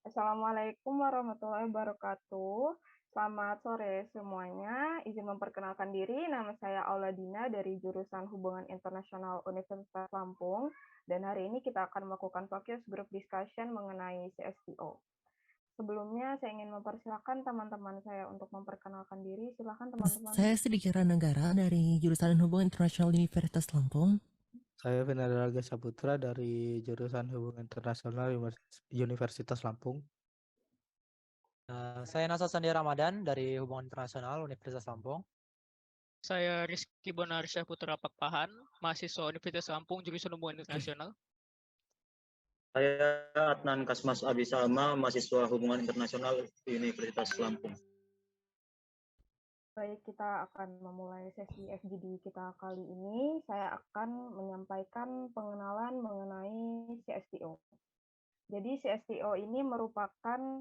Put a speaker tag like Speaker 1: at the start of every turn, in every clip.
Speaker 1: Assalamualaikum warahmatullahi wabarakatuh. Selamat sore semuanya. Izin memperkenalkan diri, nama saya Auladina dari jurusan Hubungan Internasional Universitas Lampung. Dan hari ini kita akan melakukan focus group discussion mengenai CSTO. Sebelumnya saya ingin mempersilahkan teman-teman saya untuk memperkenalkan diri. Silakan teman-teman.
Speaker 2: Saya sedikit Negara dari jurusan Hubungan Internasional Universitas Lampung.
Speaker 3: Saya Vinadaraga Saputra dari jurusan Hubungan Internasional Universitas Lampung.
Speaker 4: Saya Nasa Sandi Ramadan dari Hubungan Internasional Universitas Lampung.
Speaker 5: Saya Rizky Bonarsyah Putra Pakpahan, mahasiswa Universitas Lampung, jurusan Hubungan Internasional.
Speaker 6: Saya Adnan Kasmas Abisalma, mahasiswa Hubungan Internasional Universitas Lampung.
Speaker 1: Baik, kita akan memulai sesi FGD kita kali ini. Saya akan menyampaikan pengenalan mengenai CSTO. Jadi CSTO ini merupakan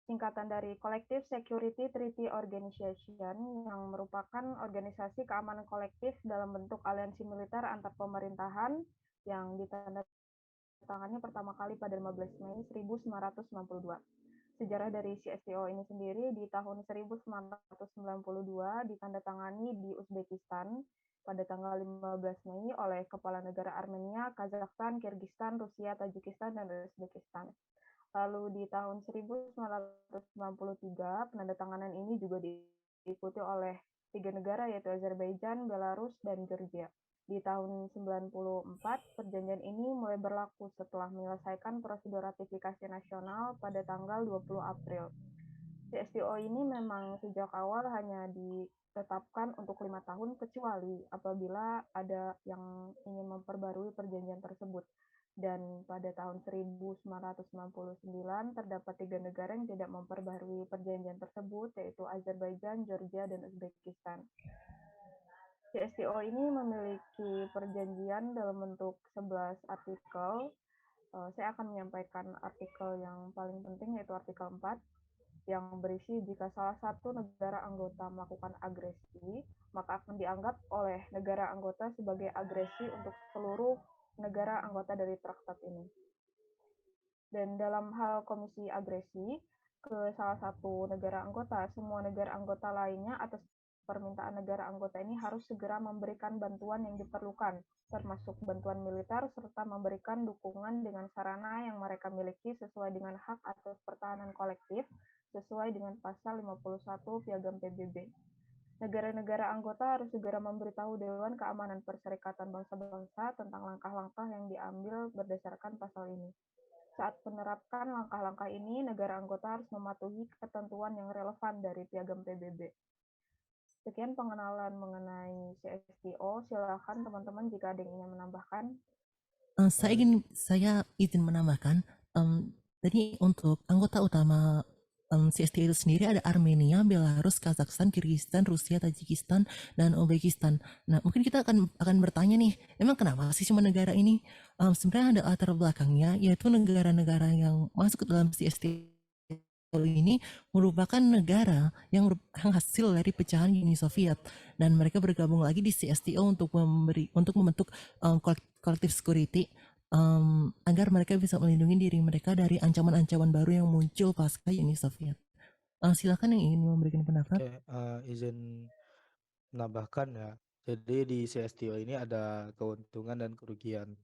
Speaker 1: singkatan dari Collective Security Treaty Organization yang merupakan organisasi keamanan kolektif dalam bentuk aliansi militer antar pemerintahan yang ditandatangani pertama kali pada 15 Mei 1992. Sejarah dari CSTO ini sendiri di tahun 1992 ditandatangani di Uzbekistan pada tanggal 15 Mei oleh kepala negara Armenia, Kazakhstan, Kirgistan, Rusia, Tajikistan, dan Uzbekistan. Lalu di tahun 1993 penandatanganan ini juga diikuti oleh 3 negara yaitu Azerbaijan, Belarus, dan Georgia. Di tahun 1994, perjanjian ini mulai berlaku setelah menyelesaikan prosedur ratifikasi nasional pada tanggal 20 April. CSTO ini memang sejak awal hanya ditetapkan untuk 5 tahun kecuali apabila ada yang ingin memperbarui perjanjian tersebut. Dan pada tahun 1999 terdapat 3 negara yang tidak memperbarui perjanjian tersebut, yaitu Azerbaijan, Georgia, dan Uzbekistan. CSTO ini memiliki perjanjian dalam bentuk 11 artikel. Saya akan menyampaikan artikel yang paling penting, yaitu artikel 4, yang berisi jika salah satu negara anggota melakukan agresi, maka akan dianggap oleh negara anggota sebagai agresi untuk seluruh negara anggota dari traktat ini. Dan dalam hal komisi agresi ke salah satu negara anggota, semua negara anggota lainnya atas permintaan negara anggota ini harus segera memberikan bantuan yang diperlukan, termasuk bantuan militer, serta memberikan dukungan dengan sarana yang mereka miliki sesuai dengan hak atas pertahanan kolektif, sesuai dengan pasal 51 Piagam PBB. Negara-negara anggota harus segera memberitahu Dewan Keamanan Perserikatan Bangsa-Bangsa tentang langkah-langkah yang diambil berdasarkan pasal ini. Saat menerapkan langkah-langkah ini, negara anggota harus mematuhi ketentuan yang relevan dari Piagam PBB. Sekian pengenalan mengenai CSTO. Silakan teman-teman jika ada yang ingin menambahkan.
Speaker 2: Saya izin menambahkan. Jadi untuk anggota utama CSTO itu sendiri ada Armenia, Belarus, Kazakhstan, Kirgistan, Rusia, Tajikistan, dan Uzbekistan. Nah, mungkin kita akan bertanya nih, emang kenapa sih cuma negara ini? Sebenarnya ada latar belakangnya, yaitu negara-negara yang masuk ke dalam CSTO ini merupakan negara yang hasil dari pecahan Uni Soviet, dan mereka bergabung lagi di CSTO untuk membentuk collective security agar mereka bisa melindungi diri mereka dari ancaman-ancaman baru yang muncul pasca Uni Soviet. Silakan yang ingin memberikan pendapat.
Speaker 3: Izin menambahkan ya. Jadi di CSTO ini ada keuntungan dan kerugian.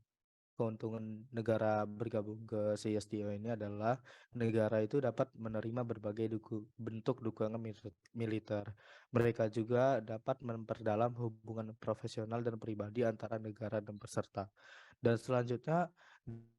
Speaker 3: Keuntungan negara bergabung ke CSTO ini adalah negara itu dapat menerima berbagai bentuk dukungan militer. Mereka juga dapat memperdalam hubungan profesional dan pribadi antara negara dan peserta. Dan selanjutnya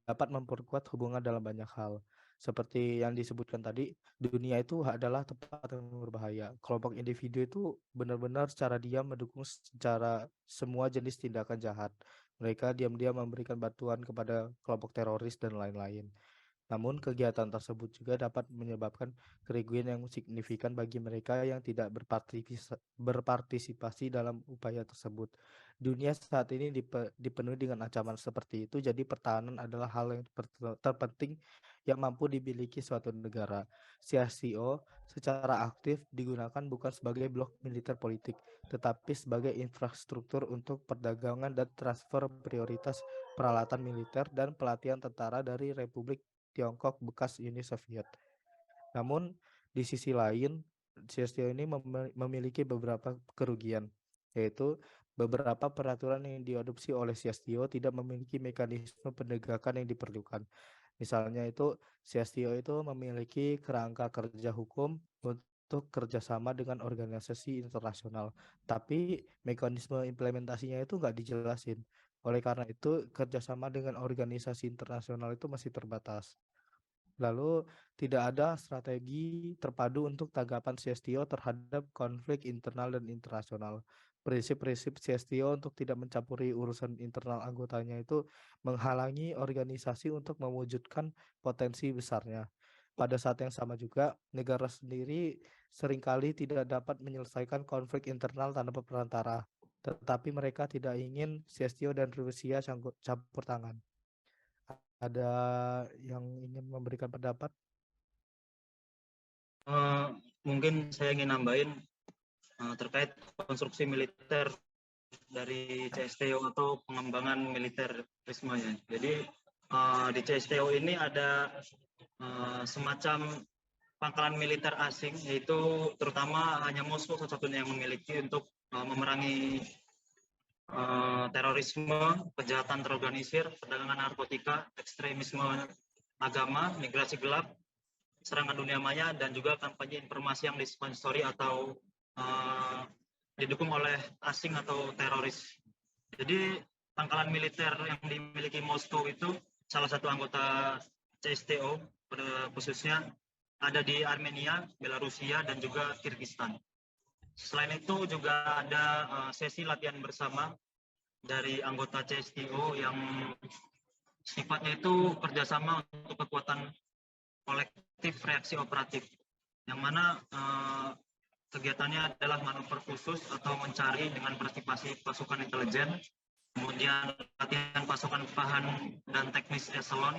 Speaker 3: dapat memperkuat hubungan dalam banyak hal. Seperti yang disebutkan tadi, dunia itu adalah tempat yang berbahaya. Kelompok individu itu benar-benar secara diam mendukung secara semua jenis tindakan jahat. Mereka diam-diam memberikan bantuan kepada kelompok teroris dan lain-lain. Namun kegiatan tersebut juga dapat menyebabkan kerugian yang signifikan bagi mereka yang tidak berpartisipasi dalam upaya tersebut. Dunia saat ini dipenuhi dengan ancaman seperti itu, jadi pertahanan adalah hal yang terpenting yang mampu dimiliki suatu negara. CSTO secara aktif digunakan bukan sebagai blok militer politik, tetapi sebagai infrastruktur untuk perdagangan dan transfer prioritas peralatan militer dan pelatihan tentara dari Republik Tiongkok bekas Uni Soviet. Namun di sisi lain, CSTO ini memiliki beberapa kerugian, yaitu beberapa peraturan yang diadopsi oleh CSTO tidak memiliki mekanisme penegakan yang diperlukan. Misalnya itu CSTO itu memiliki kerangka kerja hukum untuk kerjasama dengan organisasi internasional, tapi mekanisme implementasinya itu nggak dijelasin. Oleh karena itu, kerjasama dengan organisasi internasional itu masih terbatas. Lalu tidak ada strategi terpadu untuk tanggapan CSTO terhadap konflik internal dan internasional. Prinsip-prinsip CSTO untuk tidak mencampuri urusan internal anggotanya itu menghalangi organisasi untuk mewujudkan potensi besarnya. Pada saat yang sama juga, negara sendiri seringkali tidak dapat menyelesaikan konflik internal tanpa perantara, tetapi mereka tidak ingin CSTO dan Rusia campur tangan. Ada yang ingin memberikan pendapat?
Speaker 6: Mungkin saya ingin nambahin terkait konstruksi militer dari CSTO atau pengembangan militerismenya. Jadi di CSTO ini ada semacam pangkalan militer asing, yaitu terutama hanya Moskow satu-satunya yang memiliki untuk memerangi terorisme, kejahatan terorganisir, perdagangan narkotika, ekstremisme agama, migrasi gelap, serangan dunia maya, dan juga kampanye informasi yang disponsori atau didukung oleh asing atau teroris. Jadi pangkalan militer yang dimiliki Moskow itu salah satu anggota CSTO khususnya ada di Armenia, Belarusia, dan juga Kirgistan. Selain itu juga ada sesi latihan bersama dari anggota CSTO yang sifatnya itu kerjasama untuk kekuatan kolektif reaksi operatif, yang mana kegiatannya adalah manuver khusus atau mencari dengan partisipasi pasukan intelijen, kemudian latihan pasukan bahan dan teknis eselon,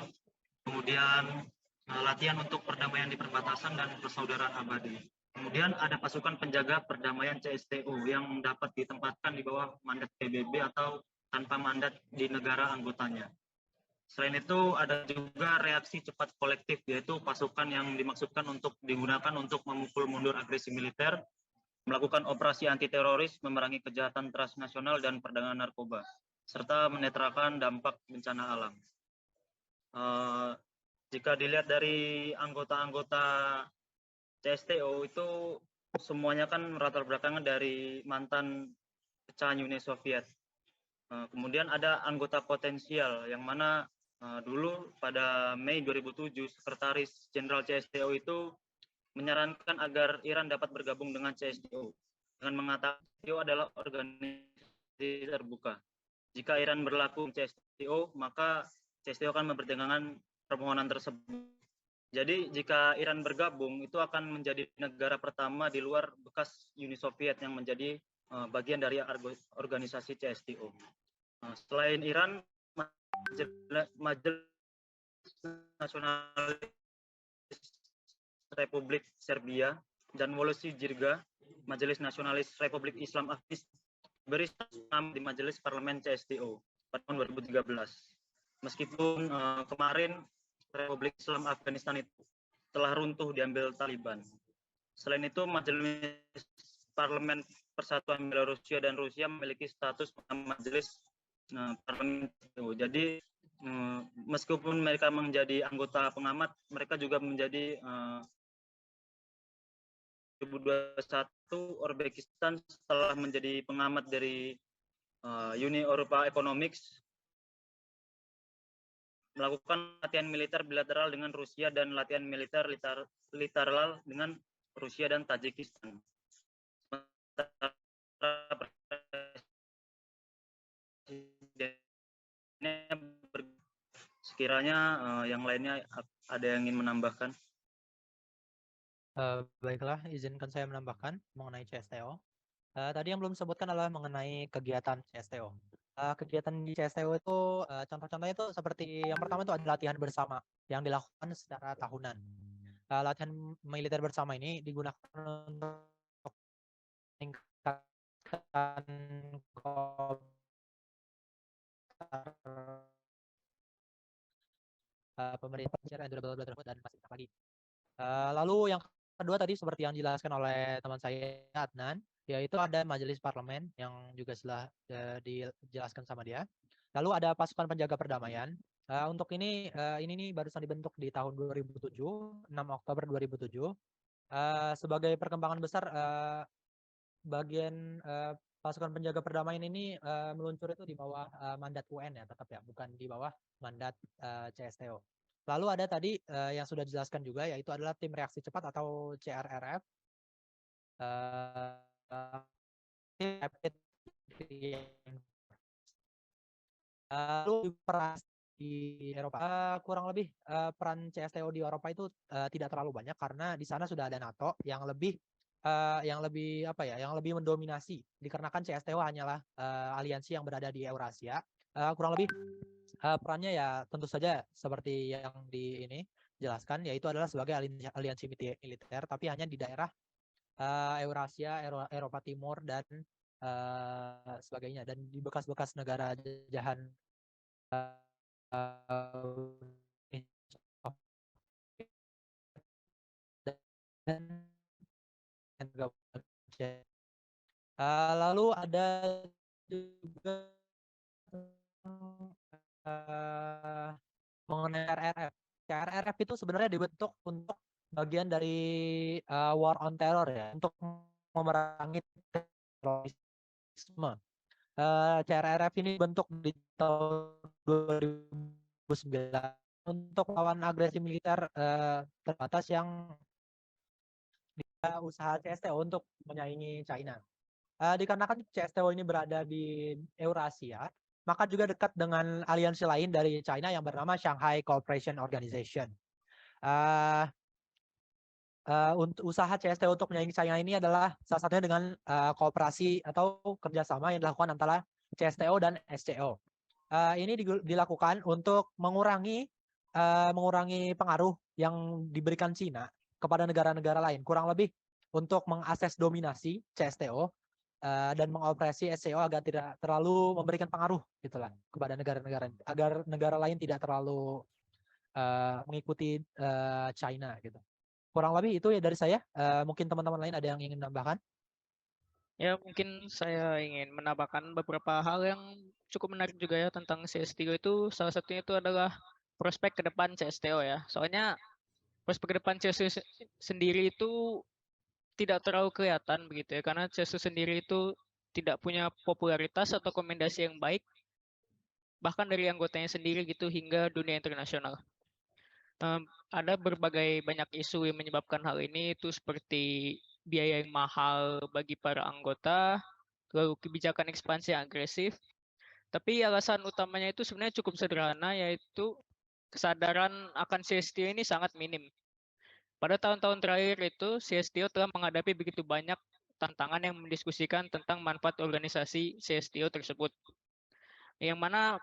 Speaker 6: kemudian latihan untuk perdamaian di perbatasan dan persaudaraan abadi. Kemudian ada pasukan penjaga perdamaian CSTO yang dapat ditempatkan di bawah mandat PBB atau tanpa mandat di negara anggotanya. Selain itu ada juga reaksi cepat kolektif, yaitu pasukan yang dimaksudkan untuk digunakan untuk memukul mundur agresi militer, melakukan operasi anti teroris, memerangi kejahatan transnasional dan perdagangan narkoba, serta menetralkan dampak bencana alam. Jika dilihat dari anggota-anggota CSTO itu semuanya kan latar belakangnya dari mantan pecahan Uni Soviet. Kemudian ada anggota potensial yang mana dulu pada Mei 2007 Sekretaris Jenderal CSTO itu menyarankan agar Iran dapat bergabung dengan CSTO dengan mengatakan CSTO adalah organisasi terbuka. Jika Iran berlaku CSTO, maka CSTO akan mempertimbangkan permohonan tersebut. Jadi jika Iran bergabung, itu akan menjadi negara pertama di luar bekas Uni Soviet yang menjadi bagian dari organisasi CSTO. Selain Iran, Majelis Nasionalis Republik Serbia dan Wolosi Jirga, Majelis Nasionalis Republik Islam Afghanistan, beri nama di Majelis Parlemen CSTO pada tahun 2013. Meskipun kemarin Republik Islam Afghanistan itu telah runtuh diambil Taliban. Selain itu, Majelis Parlemen Persatuan Belarusia dan Rusia memiliki status majelis parlemen. Jadi meskipun mereka menjadi anggota pengamat, mereka juga menjadi 2021 Uzbekistan setelah menjadi pengamat dari Uni Eropa Economics melakukan latihan militer bilateral dengan Rusia dan latihan militer literal dengan Rusia dan Tajikistan. Sekiranya yang lainnya ada yang ingin menambahkan?
Speaker 4: Baiklah, izinkan saya menambahkan mengenai CSTO. Tadi yang belum disebutkan adalah mengenai kegiatan CSTO. Kegiatan di CSTO itu contoh-contohnya itu seperti yang pertama itu ada latihan bersama yang dilakukan secara tahunan. Latihan militer bersama ini digunakan untuk meningkatkan pemerintah and durable brotherhood dan masih banyak lagi. Lalu yang kedua tadi seperti yang dijelaskan oleh teman saya Adnan, yaitu ada majelis parlemen yang juga sudah dijelaskan sama dia. Lalu ada pasukan penjaga perdamaian. Untuk ini nih barusan dibentuk di tahun 2007, 6 Oktober 2007. Sebagai perkembangan besar bagian pasukan penjaga perdamaian ini meluncur itu di bawah mandat UN ya, tetap ya, bukan di bawah mandat CSTO. Lalu ada tadi yang sudah dijelaskan juga, yaitu adalah tim reaksi cepat atau CRRF. Lalu peran di Eropa, kurang lebih peran CSTO di Eropa itu tidak terlalu banyak karena di sana sudah ada NATO yang lebih mendominasi, dikarenakan CSTO hanyalah aliansi yang berada di Eurasia. Kurang lebih perannya ya tentu saja seperti yang di ini jelaskan, yaitu adalah sebagai aliansi militer, tapi hanya di daerah Eurasia, Eropa Timur dan sebagainya, dan di bekas-bekas negara jajahan lalu ada juga mengenai CRRF. CRRF itu sebenarnya dibentuk untuk bagian dari war on terror ya, untuk memerangi terorisme. CRRF ini bentuk di tahun 2009 untuk melawan agresi militer terbatas yang usaha CSTO untuk menyaingi China. Dikarenakan CSTO ini berada di Eurasia, maka juga dekat dengan aliansi lain dari China yang bernama Shanghai Cooperation Organization. Untuk usaha CSTO untuk menyaingi China ini adalah salah satunya dengan kooperasi atau kerjasama yang dilakukan antara CSTO dan SCO. Ini dilakukan untuk mengurangi pengaruh yang diberikan China kepada negara-negara lain, kurang lebih untuk mengakses dominasi CSTO dan mengoperasi SCO agar tidak terlalu memberikan pengaruh gitulah kepada negara-negara, agar negara lain tidak terlalu mengikuti China gitu. Kurang lebih itu ya dari saya. Mungkin teman-teman lain ada yang ingin menambahkan?
Speaker 5: Ya, mungkin saya ingin menambahkan beberapa hal yang cukup menarik juga ya tentang CSTO itu. Salah satunya itu adalah prospek ke depan CSTO ya. Soalnya prospek ke depan CSTO sendiri itu tidak terlalu kelihatan begitu ya, karena CSTO sendiri itu tidak punya popularitas atau rekomendasi yang baik, bahkan dari anggotanya sendiri gitu hingga dunia internasional. Ada berbagai banyak isu yang menyebabkan hal ini, itu seperti biaya yang mahal bagi para anggota, lalu kebijakan ekspansi yang agresif. Tapi alasan utamanya itu sebenarnya cukup sederhana, yaitu kesadaran akan CSTO ini sangat minim. Pada tahun-tahun terakhir itu, CSTO telah menghadapi begitu banyak tantangan yang mendiskusikan tentang manfaat organisasi CSTO tersebut. Yang mana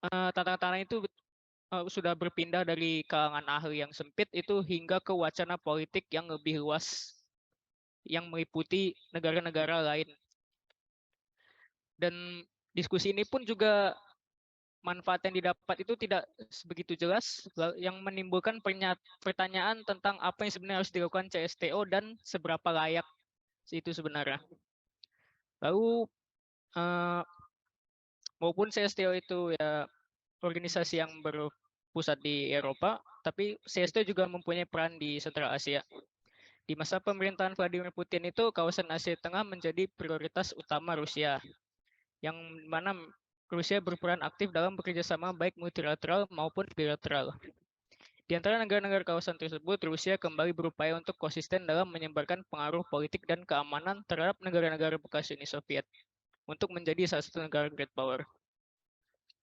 Speaker 5: tantangan-tantangan itu sudah berpindah dari kalangan ahli yang sempit itu hingga ke wacana politik yang lebih luas yang meliputi negara-negara lain. Dan diskusi ini pun juga manfaat yang didapat itu tidak sebegitu jelas, yang menimbulkan pertanyaan tentang apa yang sebenarnya harus dilakukan CSTO dan seberapa layak itu sebenarnya. Lalu maupun CSTO itu ya organisasi yang berpusat di Eropa, tapi CSTO juga mempunyai peran di Sentra Asia. Di masa pemerintahan Vladimir Putin itu, kawasan Asia Tengah menjadi prioritas utama Rusia, yang mana Rusia berperan aktif dalam bekerjasama baik multilateral maupun bilateral. Di antara negara-negara kawasan tersebut, Rusia kembali berupaya untuk konsisten dalam menyebarkan pengaruh politik dan keamanan terhadap negara-negara bekas Uni Soviet untuk menjadi salah satu negara great power.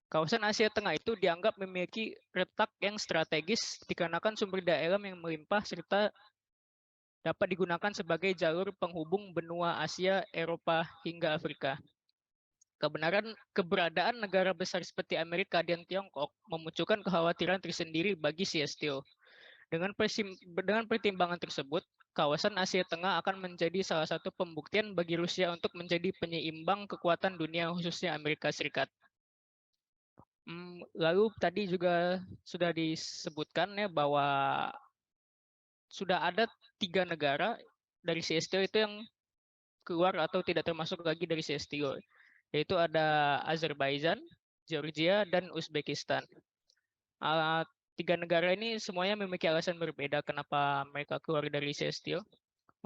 Speaker 5: Kawasan Asia Tengah itu dianggap memiliki letak yang strategis dikarenakan sumber daya alam yang melimpah serta dapat digunakan sebagai jalur penghubung benua Asia, Eropa, hingga Afrika. Keberadaan negara besar seperti Amerika dan Tiongkok memunculkan kekhawatiran tersendiri bagi CSTO. Dengan pertimbangan tersebut, kawasan Asia Tengah akan menjadi salah satu pembuktian bagi Rusia untuk menjadi penyeimbang kekuatan dunia, khususnya Amerika Serikat. Lalu tadi juga sudah disebutkan ya bahwa sudah ada 3 negara dari CSTO itu yang keluar atau tidak termasuk lagi dari CSTO, yaitu ada Azerbaijan, Georgia, dan Uzbekistan. 3 negara ini semuanya memiliki alasan berbeda kenapa mereka keluar dari CSTO.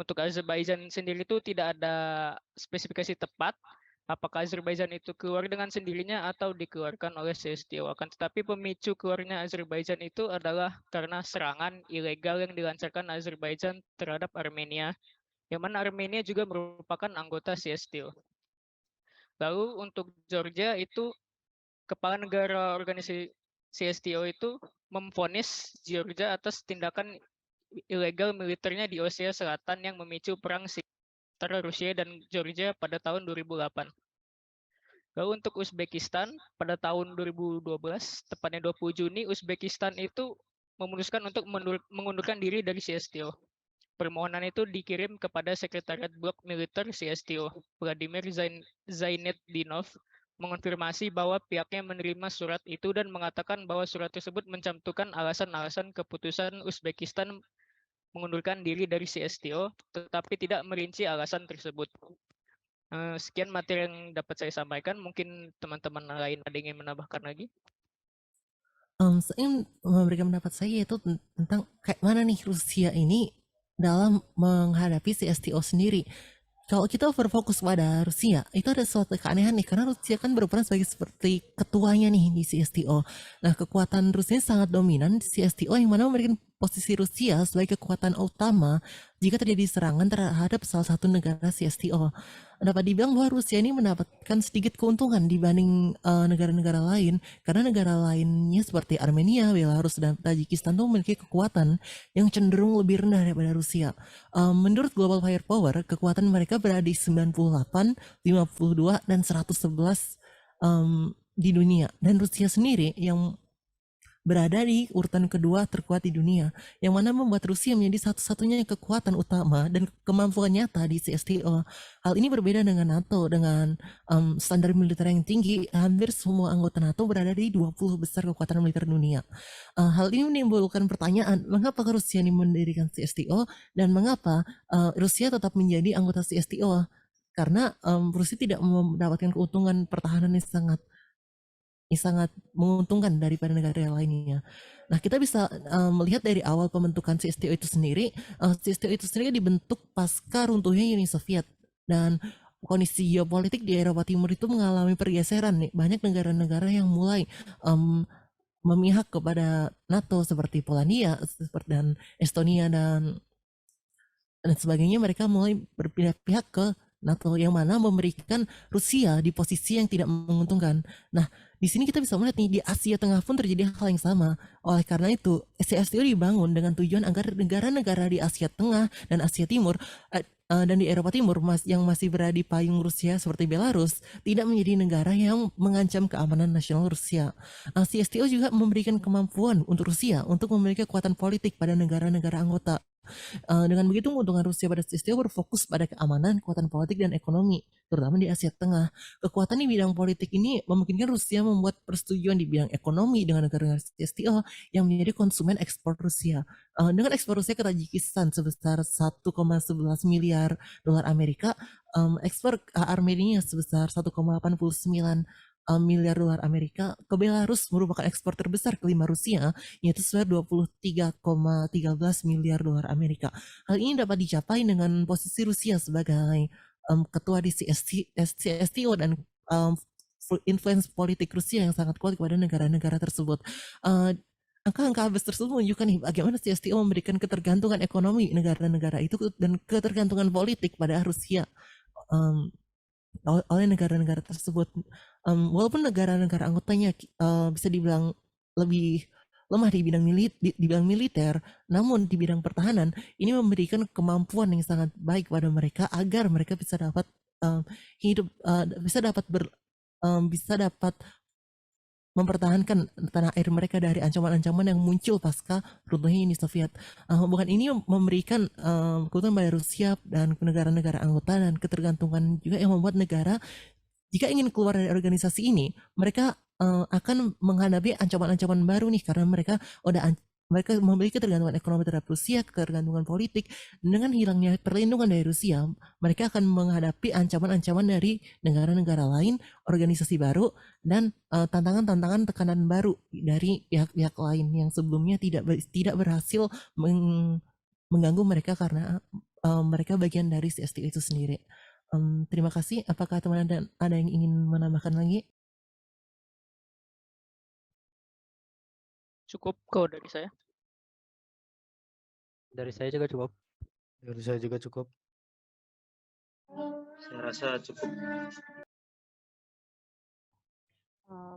Speaker 5: Untuk Azerbaijan sendiri itu tidak ada spesifikasi tepat apakah Azerbaijan itu keluar dengan sendirinya atau dikeluarkan oleh CSTO. Akan tetapi pemicu keluarnya Azerbaijan itu adalah karena serangan ilegal yang dilancarkan Azerbaijan terhadap Armenia, yang mana Armenia juga merupakan anggota CSTO. Lalu untuk Georgia itu kepala negara organisasi CSTO itu memvonis Georgia atas tindakan ilegal militernya di Asia Selatan yang memicu perang antara Rusia dan Georgia pada tahun 2008. Lalu untuk Uzbekistan, pada tahun 2012, tepatnya 20 Juni, Uzbekistan itu memutuskan untuk mengundurkan diri dari CSTO. Permohonan itu dikirim kepada Sekretariat Blok Militer CSTO, Vladimir Zainetdinov, mengonfirmasi bahwa pihaknya menerima surat itu dan mengatakan bahwa surat tersebut mencantumkan alasan-alasan keputusan Uzbekistan mengundurkan diri dari CSTO, tetapi tidak merinci alasan tersebut. Sekian materi yang dapat saya sampaikan. Mungkin teman-teman lain ada yang ingin menambahkan lagi?
Speaker 2: Saya ingin memberikan pendapat saya yaitu tentang kayak mana nih Rusia ini dalam menghadapi CSTO sendiri. Kalau kita berfokus pada Rusia, itu ada suatu keanehan nih, karena Rusia kan berperan seperti ketuanya nih di CSTO. Nah, kekuatan Rusia sangat dominan di CSTO, yang mana memberikan posisi Rusia sebagai kekuatan utama jika terjadi serangan terhadap salah satu negara CSTO. Dapat dibilang bahwa Rusia ini mendapatkan sedikit keuntungan dibanding negara-negara lain, karena negara lainnya seperti Armenia, Belarus, dan Tajikistan itu memiliki kekuatan yang cenderung lebih rendah daripada Rusia. Menurut Global Firepower, kekuatan mereka berada di 98, 52, dan 111 di dunia. Dan Rusia sendiri yang berada di urutan kedua terkuat di dunia, yang mana membuat Rusia menjadi satu-satunya kekuatan utama dan kemampuan nyata di CSTO. Hal ini berbeda dengan NATO, dengan standar militer yang tinggi. Hampir semua anggota NATO berada di 20 besar kekuatan militer dunia. Hal ini menimbulkan pertanyaan, mengapa Rusia ini mendirikan CSTO, dan mengapa Rusia tetap menjadi anggota CSTO? Karena Rusia tidak mendapatkan keuntungan pertahanan yang sangat menguntungkan daripada negara lainnya. Nah, kita bisa melihat dari awal pembentukan CSTO itu sendiri. CSTO itu sendiri dibentuk pasca runtuhnya Uni Soviet, dan kondisi geopolitik di Eropa Timur itu mengalami pergeseran nih. Banyak negara-negara yang mulai memihak kepada NATO seperti Polandia dan Estonia dan sebagainya. Mereka mulai berpihak pihak ke NATO, yang mana memberikan Rusia di posisi yang tidak menguntungkan. Nah, di sini kita bisa melihat nih, di Asia Tengah pun terjadi hal yang sama. Oleh karena itu, CSTO dibangun dengan tujuan agar negara-negara di Asia Tengah dan Asia Timur dan di Eropa Timur yang masih berada di payung Rusia seperti Belarus tidak menjadi negara yang mengancam keamanan nasional Rusia. CSTO juga memberikan kemampuan untuk Rusia untuk memiliki kekuatan politik pada negara-negara anggota. Dengan begitu, keuntungan Rusia pada CSTO berfokus pada keamanan, kekuatan politik, dan ekonomi, terutama di Asia Tengah. Kekuatan di bidang politik ini memungkinkan Rusia membuat persetujuan di bidang ekonomi dengan negara-negara CSTO yang menjadi konsumen ekspor Rusia. Dengan ekspor Rusia ke Tajikistan sebesar 1,11 miliar dolar Amerika, ekspor Armenia sebesar 1,89 miliar dolar Amerika, ke Belarus merupakan ekspor terbesar kelima Rusia, yaitu sebesar 23,13 miliar dolar Amerika. Hal ini dapat dicapai dengan posisi Rusia sebagai ketua di CSTO dan influence politik Rusia yang sangat kuat kepada negara-negara tersebut. Angka-angka habis tersebut menunjukkan nih bagaimana CSTO memberikan ketergantungan ekonomi negara-negara itu dan ketergantungan politik pada Rusia oleh negara-negara tersebut. Walaupun negara-negara anggotanya bisa dibilang lebih lemah di bidang militer, namun di bidang pertahanan ini memberikan kemampuan yang sangat baik pada mereka agar mereka bisa dapat hidup, bisa dapat mempertahankan tanah air mereka dari ancaman-ancaman yang muncul pasca runtuhnya Uni Soviet. Bukan ini memberikan keuntungan pada Rusia dan negara-negara anggota dan ketergantungan juga yang membuat negara jika ingin keluar dari organisasi ini, mereka akan menghadapi ancaman-ancaman baru nih karena mereka mereka memiliki ketergantungan ekonomi terhadap Rusia, ketergantungan politik. Dengan hilangnya perlindungan dari Rusia, mereka akan menghadapi ancaman-ancaman dari negara-negara lain, organisasi baru, dan tantangan-tantangan tekanan baru dari pihak-pihak lain yang sebelumnya tidak berhasil mengganggu mereka karena mereka bagian dari CSTO itu sendiri. Terima kasih. Apakah teman-teman ada yang ingin menambahkan lagi?
Speaker 5: Cukup kok dari saya.
Speaker 4: Dari saya juga cukup.
Speaker 3: Dari saya juga cukup.
Speaker 6: Saya rasa cukup.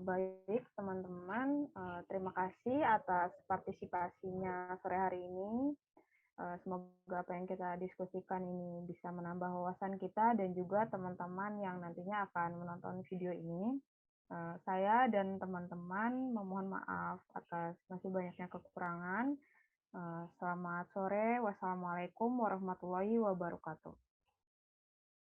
Speaker 1: Baik, teman-teman, terima kasih atas partisipasinya sore hari ini. Semoga apa yang kita diskusikan ini bisa menambah wawasan kita dan juga teman-teman yang nantinya akan menonton video ini. Saya dan teman-teman memohon maaf atas masih banyaknya kekurangan. Selamat sore. Wassalamualaikum warahmatullahi wabarakatuh.